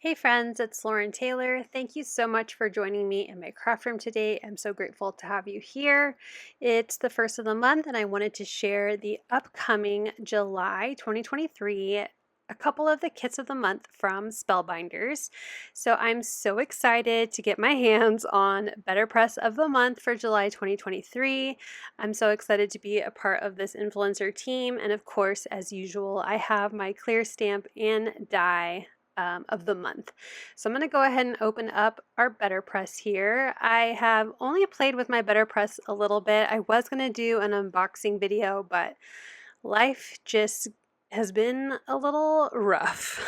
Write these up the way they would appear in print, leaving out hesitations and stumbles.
Hey friends, it's Lauren Taylor. Thank you so much for joining me in my craft room today. I'm so grateful to have you here. It's the first of the month and I wanted to share the upcoming July 2023 a couple of the kits of the month from Spellbinders. So I'm so excited to get my hands on BetterPress of the month for July 2023. I'm so excited to be a part of this influencer team, and of course, as usual, I have my clear stamp and die of the month. So I'm going to go ahead and open up our BetterPress here. I have only played with my BetterPress a little bit. I was going to do an unboxing video, but life just has been a little rough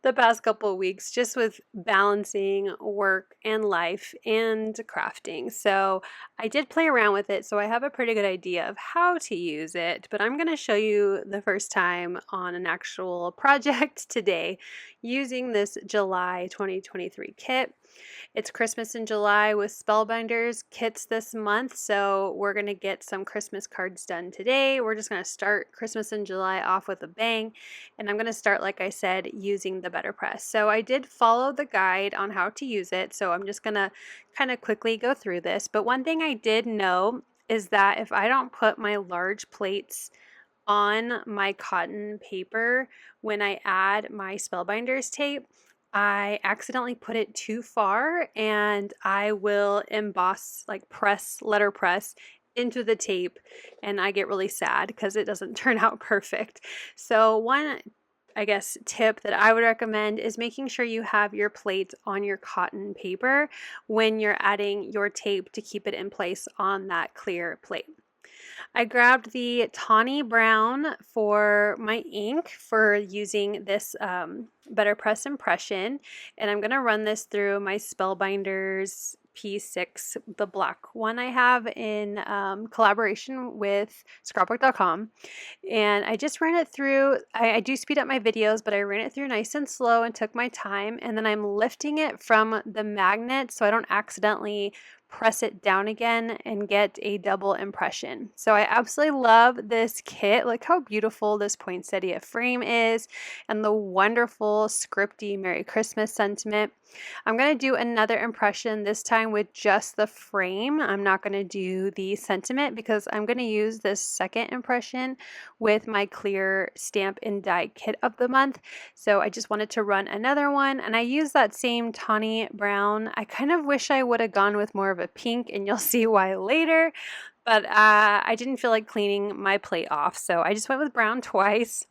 the past couple of weeks, just with balancing work and life and crafting. So I did play around with it, so I have a pretty good idea of how to use it, but I'm going to show you the first time on an actual project today using this July 2023 kit. It's Christmas in July with Spellbinders kits this month, so we're going to get some Christmas cards done today. We're just going to start Christmas in July off with a bang, and I'm going to start, like I said, using the BetterPress. So I did follow the guide on how to use it, so I'm just going to kind of quickly go through this. But one thing I did know is that if I don't put my large plates on my cotton paper when I add my Spellbinders tape, I accidentally put it too far and I will emboss, like letter press into the tape, and I get really sad because it doesn't turn out perfect. So one, I guess, tip that I would recommend is making sure you have your plate on your cotton paper when you're adding your tape to keep it in place on that clear plate. I grabbed the tawny brown for my ink for using this BetterPress impression, and I'm going to run this through my Spellbinders P6, the black one I have in collaboration with scrapbook.com. And I just ran it through. I do speed up my videos, but I ran it through nice and slow and took my time, and then I'm lifting it from the magnet so I don't accidentally press it down again and get a double impression. So I absolutely love this kit. Look how beautiful this poinsettia frame is and the wonderful scripty Merry Christmas sentiment. I'm going to do another impression this time with just the frame. I'm not going to do the sentiment because I'm going to use this second impression with my clear stamp and die kit of the month. So I just wanted to run another one, and I used that same tawny brown. I kind of wish I would have gone with more of a pink, and you'll see why later, but I didn't feel like cleaning my plate off, so I just went with brown twice.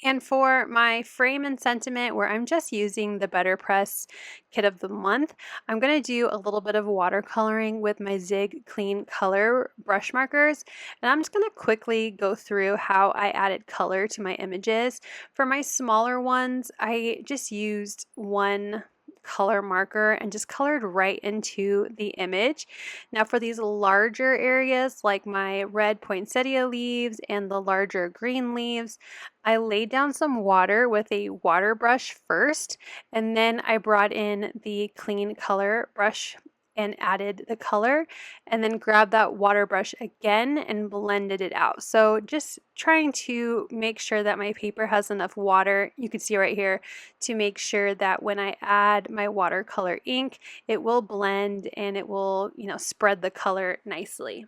And for my frame and sentiment, where I'm just using the BetterPress kit of the month, I'm going to do a little bit of watercoloring with my Zig Clean Color brush markers. And I'm just going to quickly go through how I added color to my images. For my smaller ones, I just used one color marker and just colored right into the image. Now for these larger areas like my red poinsettia leaves and the larger green leaves, I laid down some water with a water brush first, and then I brought in the clean color brush and added the color, and then grabbed that water brush again and blended it out. So just trying to make sure that my paper has enough water, you can see right here, to make sure that when I add my watercolor ink, it will blend and it will, spread the color nicely.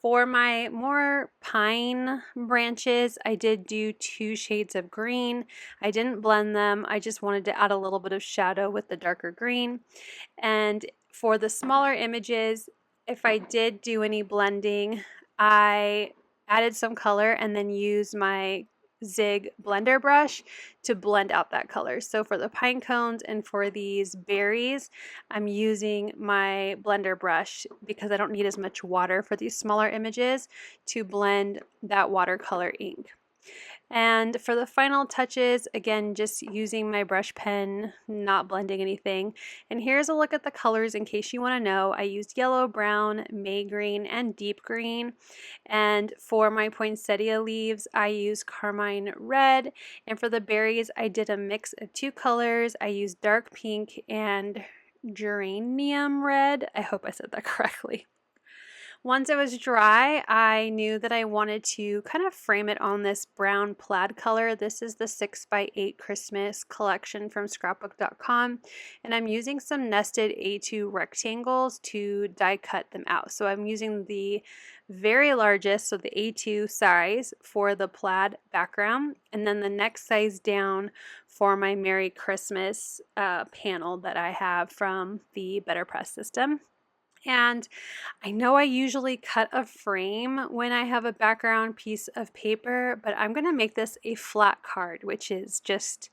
For my more pine branches, I did do 2 shades of green. I didn't blend them. I just wanted to add a little bit of shadow with the darker green. And for the smaller images, if I did do any blending, I added some color and then used my Zig blender brush to blend out that color. So for the pine cones and for these berries, I'm using my blender brush because I don't need as much water for these smaller images to blend that watercolor ink. And for the final touches, again, just using my brush pen, not blending anything. And here's a look at the colors in case you want to know. I used yellow, brown, May green, and deep green. And for my poinsettia leaves, I used carmine red. And for the berries, I did a mix of 2 colors. I used dark pink and geranium red. I hope I said that correctly. Once it was dry, I knew that I wanted to kind of frame it on this brown plaid color. This is the 6x8 Christmas collection from scrapbook.com, and I'm using some nested A2 rectangles to die cut them out. So I'm using the very largest, so the A2 size for the plaid background, and then the next size down for my Merry Christmas panel that I have from the BetterPress system. And I know I usually cut a frame when I have a background piece of paper, but I'm going to make this a flat card, which is just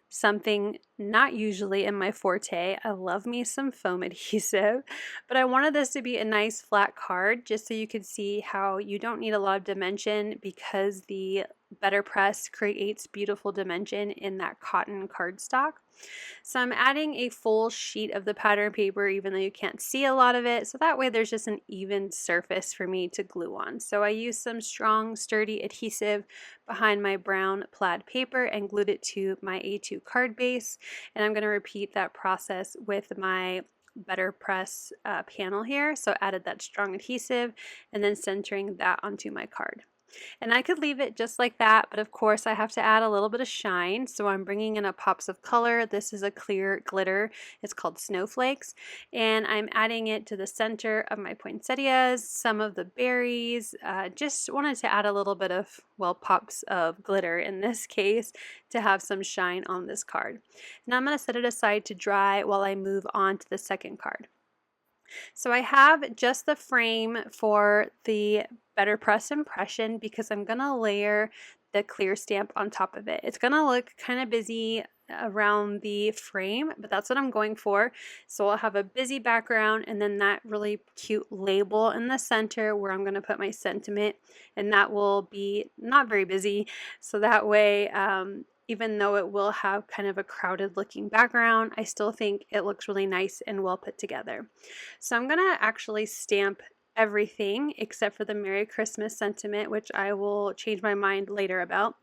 something not usually in my forte. I love me some foam adhesive, but I wanted this to be a nice flat card just so you could see how you don't need a lot of dimension because the BetterPress creates beautiful dimension in that cotton cardstock. So I'm adding a full sheet of the pattern paper even though you can't see a lot of it, so that way there's just an even surface for me to glue on. So I used some strong sturdy adhesive behind my brown plaid paper and glued it to my A2 card base, and I'm going to repeat that process with my BetterPress panel here. So added that strong adhesive and then centering that onto my card. And I could leave it just like that, but of course I have to add a little bit of shine. So I'm bringing in a pops of color. This is a clear glitter. It's called Snowflakes. And I'm adding it to the center of my poinsettias, some of the berries. Just wanted to add a little bit of, well, pops of glitter in this case to have some shine on this card. Now I'm going to set it aside to dry while I move on to the second card. So I have just the frame for the BetterPress impression because I'm going to layer the clear stamp on top of it. It's going to look kind of busy around the frame, but that's what I'm going for. So I'll have a busy background and then that really cute label in the center where I'm going to put my sentiment, and that will be not very busy. So that way, even though it will have kind of a crowded looking background, I still think it looks really nice and well put together. So I'm going to actually stamp everything except for the Merry Christmas sentiment, which I will change my mind later about.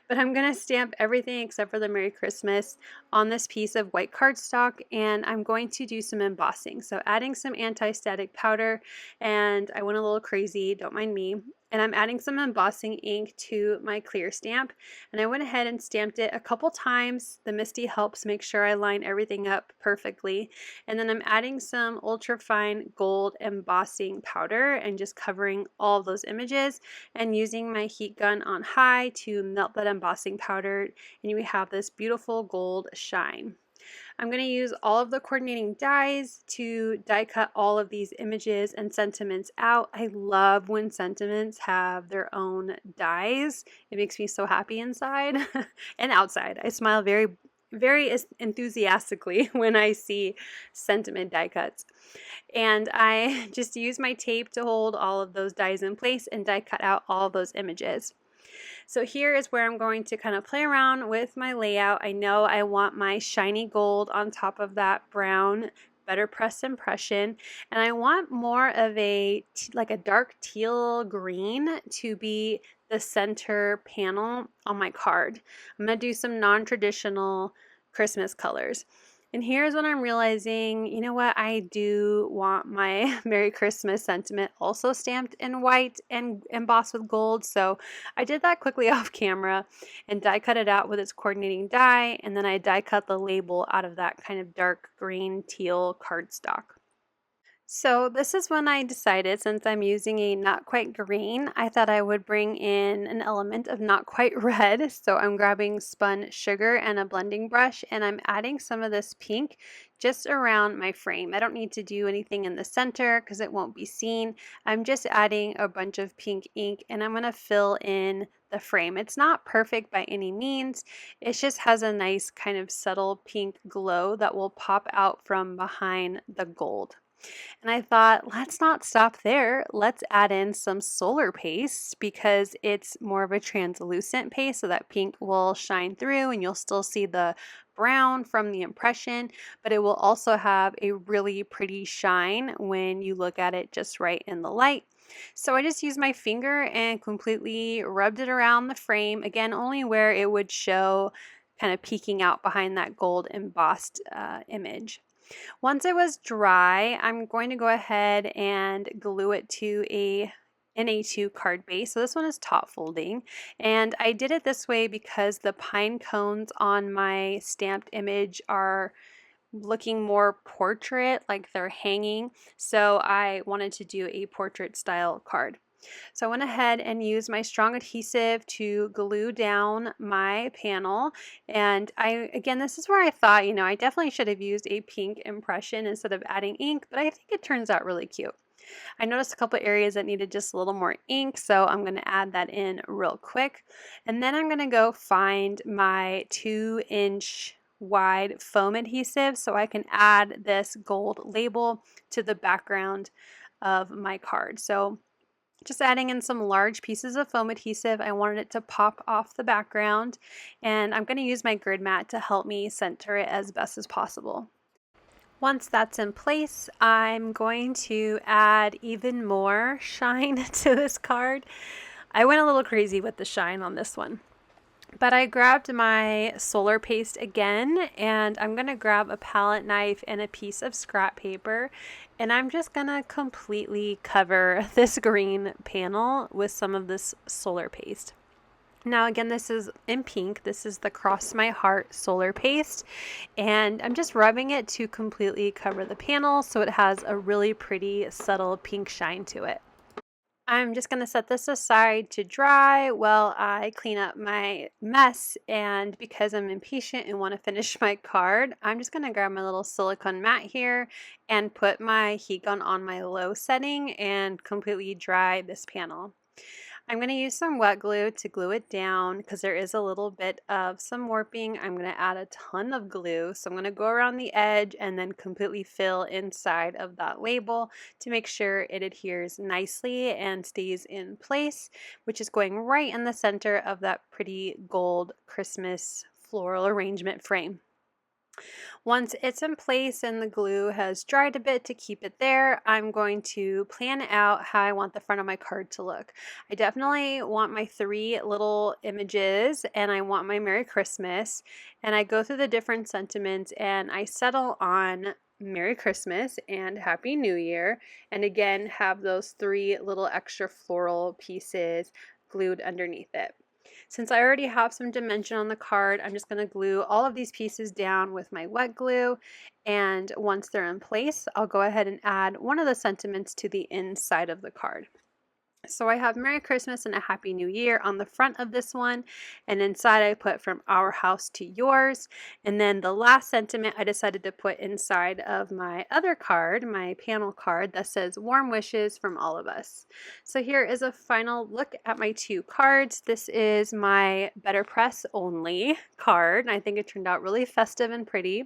But I'm going to stamp everything except for the Merry Christmas on this piece of white cardstock, and I'm going to do some embossing. So adding some anti-static powder, and I went a little crazy, don't mind me. And I'm adding some embossing ink to my clear stamp, and I went ahead and stamped it a couple times. The Misty helps make sure I line everything up perfectly. And then I'm adding some ultra fine gold embossing powder and just covering all of those images and using my heat gun on high to melt that embossing powder, and you have this beautiful gold shine. I'm going to use all of the coordinating dies to die cut all of these images and sentiments out. I love when sentiments have their own dies. It makes me so happy inside and outside. I smile very enthusiastically when I see sentiment die cuts. And I just use my tape to hold all of those dies in place and die cut out all of those images. So here is where I'm going to kind of play around with my layout. I know I want my shiny gold on top of that brown BetterPress impression, and I want more of a like a dark teal green to be the center panel on my card. I'm going to do some non-traditional Christmas colors. And here's when I'm realizing, you know what, I do want my Merry Christmas sentiment also stamped in white and embossed with gold. So I did that quickly off camera and die cut it out with its coordinating die. And then I die cut the label out of that kind of dark green teal cardstock. So this is when I decided, since I'm using a not quite green, I thought I would bring in an element of not quite red. So I'm grabbing spun sugar and a blending brush, and I'm adding some of this pink just around my frame. I don't need to do anything in the center because it won't be seen. I'm just adding a bunch of pink ink, and I'm going to fill in the frame. It's not perfect by any means. It just has a nice kind of subtle pink glow that will pop out from behind the gold. And I thought, let's not stop there. Let's add in some solar paste because it's more of a translucent paste, so that pink will shine through and you'll still see the brown from the impression, but it will also have a really pretty shine when you look at it just right in the light. So I just used my finger and completely rubbed it around the frame, again, only where it would show kind of peeking out behind that gold embossed image. Once it was dry, I'm going to go ahead and glue it to a NA2 card base. So this one is top folding, and I did it this way because the pine cones on my stamped image are looking more portrait, like they're hanging. So I wanted to do a portrait style card. So I went ahead and used my strong adhesive to glue down my panel. And again, this is where I thought, I definitely should have used a pink impression instead of adding ink, but I think it turns out really cute. I noticed a couple areas that needed just a little more ink, so I'm going to add that in real quick. And then I'm going to go find my 2-inch wide foam adhesive so I can add this gold label to the background of my card. So just adding in some large pieces of foam adhesive. I wanted it to pop off the background, and I'm going to use my grid mat to help me center it as best as possible. Once that's in place, I'm going to add even more shine to this card. I went a little crazy with the shine on this one. But I grabbed my solar paste again, and I'm going to grab a palette knife and a piece of scrap paper, and I'm just going to completely cover this green panel with some of this solar paste. Now again, this is in pink. This is the Cross My Heart solar paste, and I'm just rubbing it to completely cover the panel so it has a really pretty subtle pink shine to it. I'm just going to set this aside to dry while I clean up my mess, and because I'm impatient and want to finish my card, I'm just going to grab my little silicone mat here and put my heat gun on my low setting and completely dry this panel. I'm going to use some wet glue to glue it down because there is a little bit of some warping. I'm going to add a ton of glue. So I'm going to go around the edge and then completely fill inside of that label to make sure it adheres nicely and stays in place, which is going right in the center of that pretty gold Christmas floral arrangement frame. Once it's in place and the glue has dried a bit to keep it there, I'm going to plan out how I want the front of my card to look. I definitely want my 3 little images, and I want my Merry Christmas, and I go through the different sentiments and I settle on Merry Christmas and Happy New Year, and again have those 3 little extra floral pieces glued underneath it. Since I already have some dimension on the card, I'm just going to glue all of these pieces down with my wet glue, and once they're in place, I'll go ahead and add one of the sentiments to the inside of the card. So I have Merry Christmas and a Happy New Year on the front of this one, and inside I put from our house to yours, and then the last sentiment I decided to put inside of my other card, my panel card, that says warm wishes from all of us. So here is a final look at my 2 cards. This is my BetterPress only card, and I think it turned out really festive and pretty.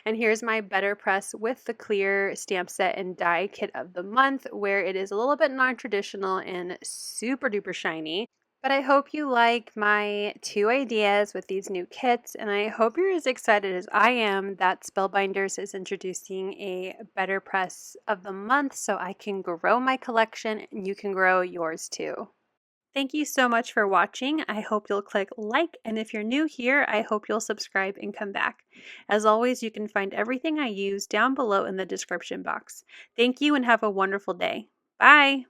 And here's my BetterPress with the clear stamp set and die kit of the month, where it is a little bit non-traditional and super duper shiny. But I hope you like my 2 ideas with these new kits, and I hope you're as excited as I am that Spellbinders is introducing a BetterPress of the month so I can grow my collection and you can grow yours too. Thank you so much for watching. I hope you'll click like, and if you're new here, I hope you'll subscribe and come back. As always, you can find everything I use down below in the description box. Thank you and have a wonderful day. Bye!